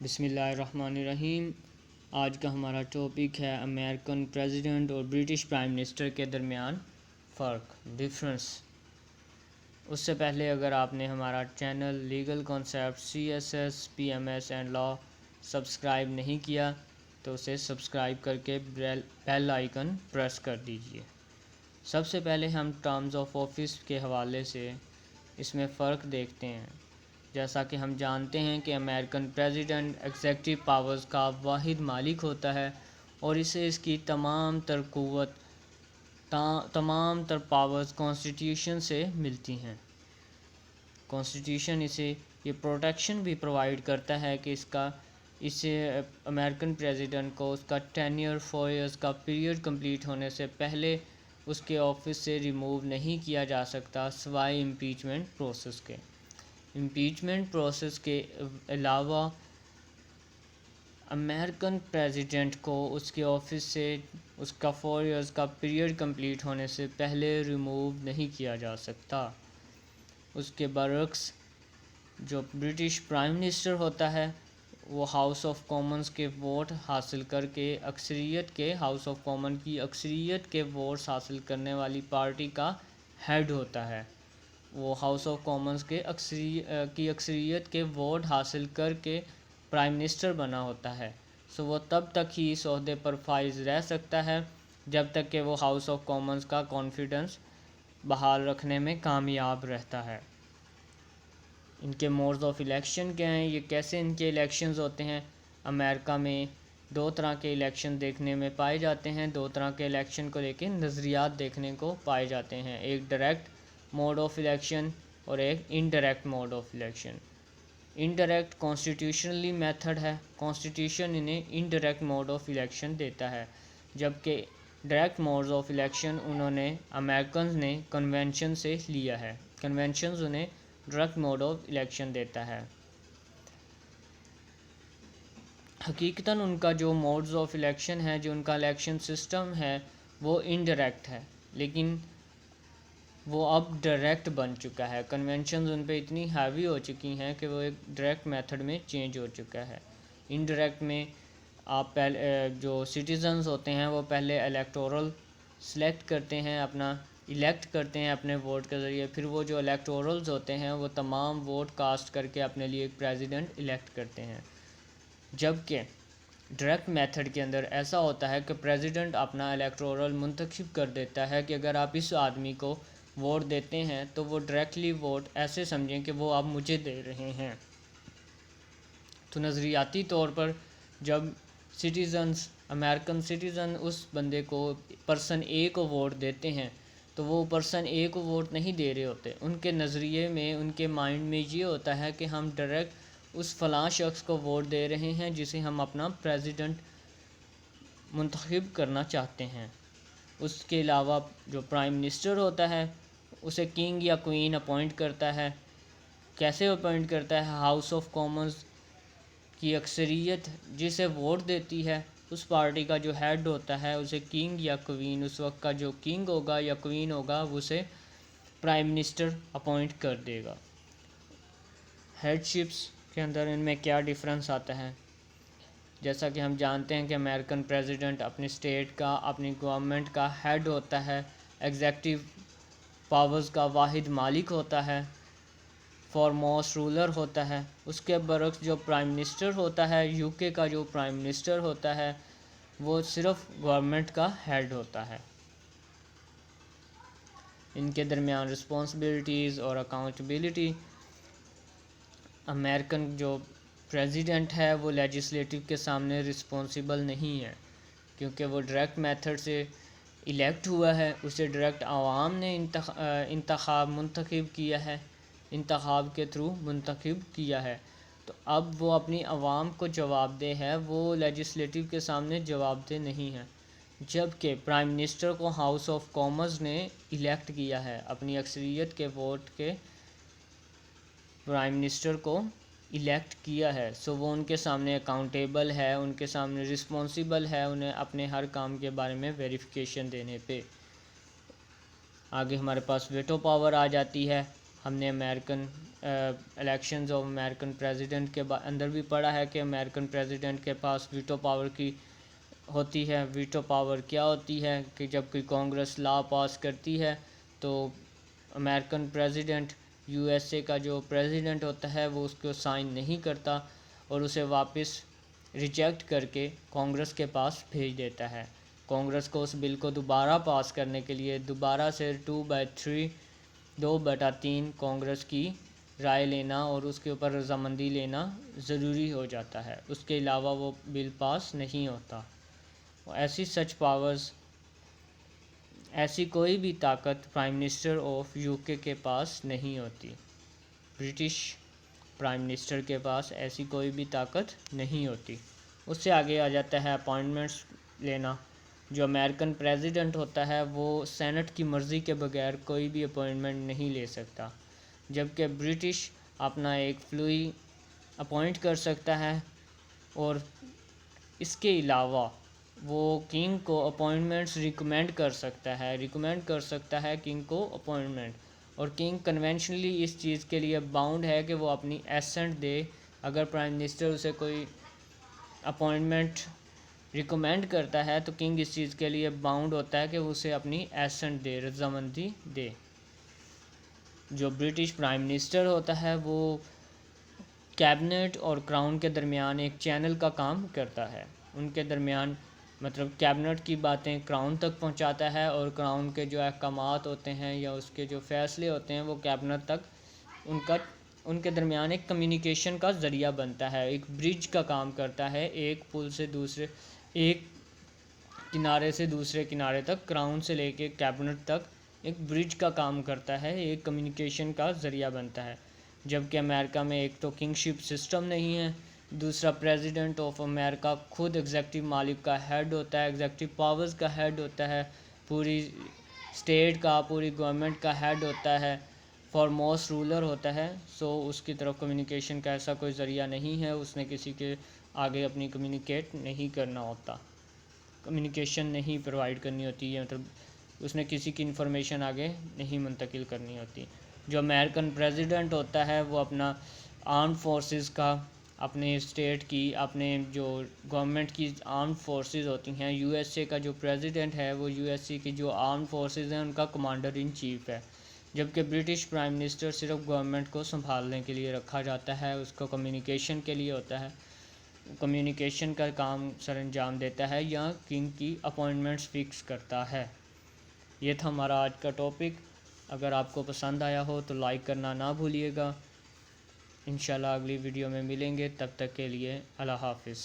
بسم اللہ الرحمن الرحیم۔ آج کا ہمارا ٹاپک ہے امریکن پریزیڈنٹ اور برٹش پرائم منسٹر کے درمیان فرق، ڈفرنس۔ اس سے پہلے اگر آپ نے ہمارا channel legal concept CSS PMS and law subscribe نہیں کیا تو اسے سبسکرائب کر کے بیل آئیکن پریس کر دیجئے۔ سب سے پہلے ہم ٹرمز آف آفس کے حوالے سے اس میں فرق دیکھتے ہیں۔ جیسا کہ ہم جانتے ہیں کہ امریکن پریزیڈنٹ ایگزیکٹو پاورز کا واحد مالک ہوتا ہے اور اسے اس کی تمام تر قوت، تمام تر پاورز کانسٹیٹیوشن سے ملتی ہیں۔ کانسٹیٹیوشن اسے یہ پروٹیکشن بھی پرووائڈ کرتا ہے کہ اسے امریکن پریزیڈنٹ کو اس کا ٹینیور 4 ایئرز کا پیریڈ کمپلیٹ ہونے سے پہلے اس کے آفس سے ریموو نہیں کیا جا سکتا سوائے امپیچمنٹ پروسیس کے۔ امپیچمنٹ پروسیس کے علاوہ امریکن پریزیڈنٹ کو اس کے آفس سے اس کا 4 ایئرز کا پیریڈ کمپلیٹ ہونے سے پہلے ریموو نہیں کیا جا سکتا۔ اس کے برعکس جو برٹش پرائم منسٹر ہوتا ہے وہ ہاؤس آف کامنز کے ووٹ حاصل کر کے ہاؤس آف کامن کی اکثریت کے ووٹس حاصل کرنے والی پارٹی کا ہیڈ ہوتا ہے۔ وہ ہاؤس آف کامنز کی اکثریت کے ووٹ حاصل کر کے پرائم منسٹر بنا ہوتا ہے، وہ تب تک ہی اس عہدے پر فائز رہ سکتا ہے جب تک کہ وہ ہاؤس آف کامنز کا کانفیڈنس بحال رکھنے میں کامیاب رہتا ہے۔ ان کے موڈز آف الیکشن کیا ہیں، یہ کیسے ان کے الیکشنز ہوتے ہیں۔ امریکہ میں دو طرح کے الیکشن دیکھنے میں پائے جاتے ہیں، دو طرح کے الیکشن کو لے کے نظریات دیکھنے کو پائے جاتے ہیں، ایک ڈائریکٹ موڈ آف الیکشن اور ایک indirect mode of election. Indirect constitutionally method ہے، کانسٹیٹیوشن انہیں انڈائریکٹ موڈ آف الیکشن دیتا ہے، جبکہ direct modes of election Americans نے کنونشن سے لیا ہے، کنونشنز انہیں ڈائریکٹ موڈ آف الیکشن دیتا ہے۔ حقیقتاً ان کا جو موڈز آف الیکشن ہے، جو ان کا الیکشن سسٹم ہے وہ انڈائریکٹ ہے، لیکن وہ اب ڈائریکٹ بن چکا ہے۔ کنونشنز ان پہ اتنی ہیوی ہو چکی ہیں کہ وہ ایک ڈائریکٹ میتھڈ میں چینج ہو چکا ہے۔ انڈائریکٹ میں آپ جو سٹیزنز ہوتے ہیں وہ پہلے الیکٹورل سلیکٹ کرتے ہیں، الیکٹ کرتے ہیں اپنے ووٹ کے ذریعے، پھر وہ جو الیکٹورلز ہوتے ہیں وہ تمام ووٹ کاسٹ کر کے اپنے لیے ایک پریزیڈنٹ الیکٹ کرتے ہیں۔ جبکہ ڈائریکٹ میتھڈ کے اندر ایسا ہوتا ہے کہ پریزیڈنٹ اپنا الیکٹورل منتخب کر دیتا ہے کہ اگر آپ اس آدمی کو ووٹ دیتے ہیں تو وہ ڈائریکٹلی ووٹ ایسے سمجھیں کہ وہ آپ مجھے دے رہے ہیں۔ تو نظریاتی طور پر جب امریکن سٹیزن اس بندے کو پرسن اے کو ووٹ دیتے ہیں تو وہ پرسن اے کو ووٹ نہیں دے رہے ہوتے، ان کے نظریے میں، ان کے مائنڈ میں یہ ہوتا ہے کہ ہم ڈائریکٹ اس فلاں شخص کو ووٹ دے رہے ہیں جسے ہم اپنا پریزیڈنٹ منتخب کرنا چاہتے ہیں۔ اس کے علاوہ جو پرائم منسٹر ہوتا ہے اسے کنگ یا کوئین اپوائنٹ کرتا ہے۔ کیسے اپوائنٹ کرتا ہے؟ ہاؤس آف کامنز کی اکثریت جسے ووٹ دیتی ہے اس پارٹی کا جو ہیڈ ہوتا ہے اسے کنگ یا کوئین، اس وقت کا جو کنگ ہوگا یا کوئین ہوگا وہ اسے پرائم منسٹر اپوائنٹ کر دے گا۔ ہیڈ شپس کے اندر ان میں کیا ڈیفرنس آتا ہے؟ جیسا کہ ہم جانتے ہیں کہ امریکن پریزیڈنٹ اپنی اسٹیٹ کا، اپنی گورنمنٹ کا ہیڈ ہوتا ہے، ایگزیکٹو پاورز کا واحد مالک ہوتا ہے، فارموسٹ رولر ہوتا ہے۔ اس کے برعکس جو پرائم منسٹر ہوتا ہے، UK کا جو پرائم منسٹر ہوتا ہے وہ صرف گورنمنٹ کا ہیڈ ہوتا ہے۔ ان کے درمیان رسپانسبلٹیز اور اکاؤنٹیبلٹی، امریکن جو پریزیڈنٹ ہے وہ لیجسلیٹو کے سامنے رسپانسیبل نہیں ہے، کیونکہ وہ ڈائریکٹ میتھڈ سے الیکٹ ہوا ہے، اسے ڈائریکٹ عوام نے منتخب کیا ہے، انتخاب کے تھرو منتخب کیا ہے، تو اب وہ اپنی عوام کو جواب دہ ہے، وہ لیجسلیٹو کے سامنے جواب دہ نہیں ہے۔ جبکہ پرائم منسٹر کو ہاؤس آف کامنز نے الیکٹ کیا ہے، اپنی اکثریت کے ووٹ کے پرائم منسٹر کو الیکٹ کیا ہے، وہ ان کے سامنے اکاؤنٹیبل ہے، ان کے سامنے رسپانسیبل ہے، انہیں اپنے ہر کام کے بارے میں ویریفیکیشن دینے پہ۔ آگے ہمارے پاس ویٹو پاور آ جاتی ہے۔ ہم نے American elections of American president کے اندر بھی پڑھا ہے کہ امریکن پریزیڈنٹ کے پاس ویٹو پاور کی ہوتی ہے. ویٹو پاور کیا ہوتی ہے کہ جب کوئی کانگریس لا پاس کرتی ہے تو American president U S A کا جو پریزیڈنٹ ہوتا ہے وہ اس کو سائن نہیں کرتا اور اسے واپس ریجیکٹ کر کے کانگریس کے پاس بھیج دیتا ہے. کانگریس کو اس بل کو دوبارہ پاس کرنے کے لیے دوبارہ سے 2/3 کانگریس کی رائے لینا اور اس کے اوپر رضامندی لینا ضروری ہو جاتا ہے. اس کے علاوہ وہ بل پاس نہیں ہوتا. ایسی کوئی بھی طاقت پرائم منسٹر آف یو کے پاس نہیں ہوتی. برٹش پرائم منسٹر کے پاس ایسی کوئی بھی طاقت نہیں ہوتی. اس سے آگے آ جاتا ہے اپوائنٹمنٹس لینا. جو امریکن پریزیڈنٹ ہوتا ہے وہ سینٹ کی مرضی کے بغیر کوئی بھی اپوائنٹمنٹ نہیں لے سکتا، جبکہ برٹش اپنا ایک فلوئی اپوائنٹ کر سکتا ہے اور اس کے علاوہ وہ کنگ کو اپوائنٹمنٹس ریکمینڈ کر سکتا ہے کنگ کو اپوائنٹمنٹ. اور کنگ کنونشنلی اس چیز کے لیے باؤنڈ ہے کہ وہ اپنی ایسنٹ دے. اگر پرائم منسٹر اسے کوئی اپوائنٹمنٹ ریکمینڈ کرتا ہے تو کنگ اس چیز کے لیے باؤنڈ ہوتا ہے کہ وہ اسے اپنی ایسنٹ دے، رضامندی دے. جو برٹش پرائم منسٹر ہوتا ہے وہ کیبنٹ اور کراؤن کے درمیان ایک چینل کا کام کرتا ہے. ان کے درمیان مطلب کیبنٹ کی باتیں کراؤن تک پہنچاتا ہے اور کراؤن کے جو احکامات ہوتے ہیں یا اس کے جو فیصلے ہوتے ہیں وہ کیبنٹ تک ان کے درمیان ایک کمیونیکیشن کا ذریعہ بنتا ہے، ایک برج کا کام کرتا ہے. ایک کنارے سے دوسرے کنارے تک، کراؤن سے لے کے کیبنٹ تک ایک برج کا کام کرتا ہے، ایک کمیونیکیشن کا ذریعہ بنتا ہے. جبکہ امریکہ میں ایک تو کنگ شپ سسٹم نہیں ہے، دوسرا پریزیڈنٹ آف امریکہ خود ایگزیکٹو مالک کا ہیڈ ہوتا ہے، ایگزیکٹو پاورز کا ہیڈ ہوتا ہے، پوری اسٹیٹ کا، پوری گورنمنٹ کا ہیڈ ہوتا ہے، فارموسٹ رولر ہوتا ہے. سو اس کی طرف کمیونیکیشن کا ایسا کوئی ذریعہ نہیں ہے، اس نے کسی کے آگے اپنی کمیونیکیٹ نہیں کرنا ہوتا، کمیونیکیشن نہیں پرووائڈ کرنی ہوتی ہے، مطلب اس نے کسی کی انفارمیشن آگے نہیں منتقل کرنی ہوتی. جو امریکن پریزیڈنٹ ہوتا ہے وہ اپنا آرمڈ فورسز کا، اپنے اسٹیٹ کی، اپنے جو گورنمنٹ کی آرمڈ فورسز ہوتی ہیں، یو ایس اے کا جو پریزیڈنٹ ہے وہ یو ایس اے کی جو آرمڈ فورسز ہیں ان کا کمانڈر ان چیف ہے. جبکہ برٹش پرائم منسٹر صرف گورنمنٹ کو سنبھالنے کے لیے رکھا جاتا ہے، اس کو کمیونیکیشن کے لیے ہوتا ہے، کمیونیکیشن کا کام سر انجام دیتا ہے یا کنگ کی اپوائنٹمنٹس فکس کرتا ہے. یہ تھا ہمارا آج کا ٹاپک. اگر آپ کو پسند آیا ہو تو لائک کرنا نہ بھولیے گا. انشاءاللہ اگلی ویڈیو میں ملیں گے، تب تک کے لیے اللہ حافظ.